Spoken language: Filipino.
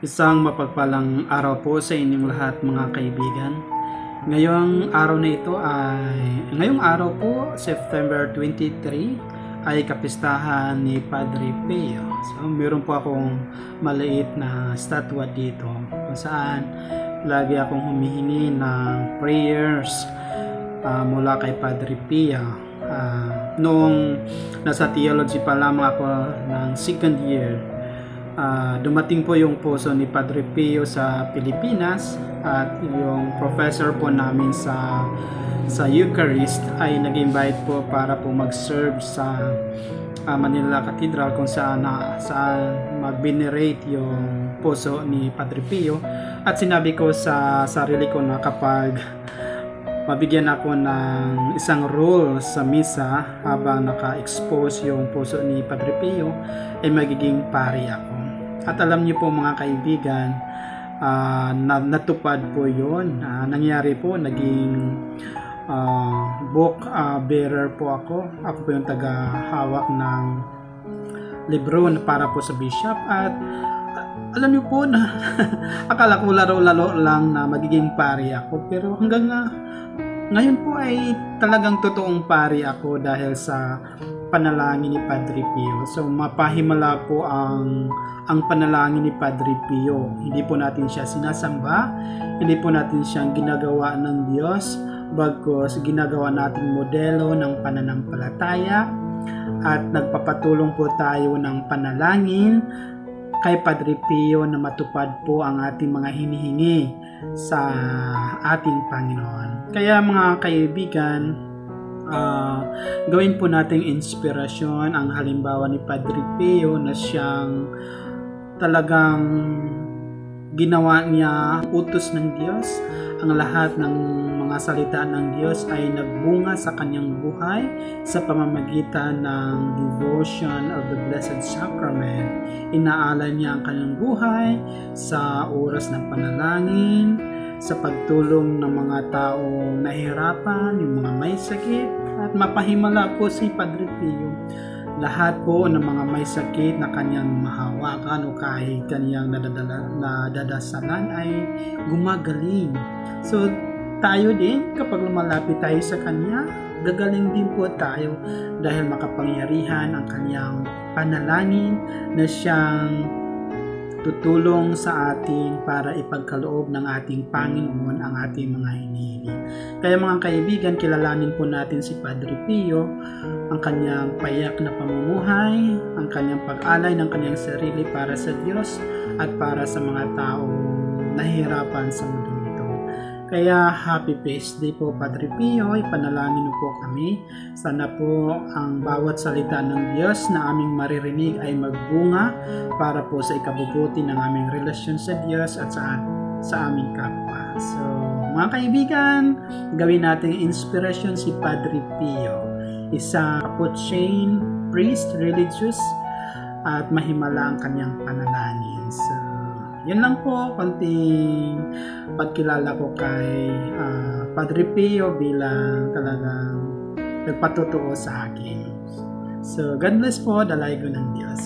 Isang mapagpalang araw po sa inyong lahat mga kaibigan. Ngayong araw po, September 23, ay kapistahan ni Padre Pio. So, meron po akong maliit na statwa dito kung saan lagi akong humihingi ng prayers mula kay Padre Pio. Noong nasa theology pa lamang ako ng second year, dumating po yung puso ni Padre Pio sa Pilipinas at yung professor po namin sa Eucharist ay nag-invite po para po mag-serve sa Manila Cathedral kung saan mag-venerate yung puso ni Padre Pio. At sinabi ko sa sarili ko na kapag mabigyan ako ng isang role sa misa habang naka-expose yung puso ni Padre Pio, ay magiging pari ako. At alam niyo po mga kaibigan, natupad po yun. Nangyari po, naging book bearer po ako. Ako po yung taga-hawak ng libro para po sa bishop. At alam niyo po na akala ko laro-laro lang na magiging pari ako. Pero hanggang ngayon po ay talagang totoong pari ako dahil sa panalangin ni Padre Pio. So mapahimala po ang panalangin ni Padre Pio. Hindi po natin siya sinasamba, hindi po natin siyang ginagawa ng Diyos, bagkus ginagawa nating modelo ng pananampalataya at nagpapatulong po tayo ng panalangin kay Padre Pio na matupad po ang ating mga hinihingi sa ating Panginoon. Kaya mga kaibigan, gawin po nating inspirasyon ang halimbawa ni Padre Pio na siyang talagang ginawa niya utos ng Diyos. Ang lahat ng mga salita ng Diyos ay nagbunga sa kanyang buhay sa pamamagitan ng devotion of the Blessed Sacrament. Inaalay niya ang kanyang buhay sa oras ng panalangin, sa pagtulong ng mga taong nahihirapan, yung mga may sakit, at mapahimala po si Padre Pio. Lahat po ng mga may sakit na kanyang mahawakan o kahit kanyang nadadasalan ay gumagaling. So tayo din, kapag lumalapit tayo sa kanya, gagaling din po tayo dahil makapangyarihan ang kanyang panalangin na siyang tutulong sa atin para ipagkaloob ng ating Panginoon ang ating mga hinihingi. Kaya mga kaibigan, kilalanin po natin si Padre Pio, ang kanyang payak na pamumuhay, ang kanyang pag-alay ng kanyang sarili para sa Diyos at para sa mga taong nahihirapan sa mundo nito. Kaya happy feast day po Padre Pio, ipanalangin niyo po kami. Sana po ang bawat salita ng Diyos na aming maririnig ay magbunga para po sa ikabubuti ng aming relasyon sa Diyos at sa aming kapwa. So mga kaibigan, gawin natin inspirasyon si Padre Pio, isang Capuchin priest, religious, at mahimala ang kanyang panalangin. So yan lang po, konting pagkilala ko kay Padre Pio bilang talagang nagpatotoo sa akin. So, God bless po, dalay ko ng Diyos.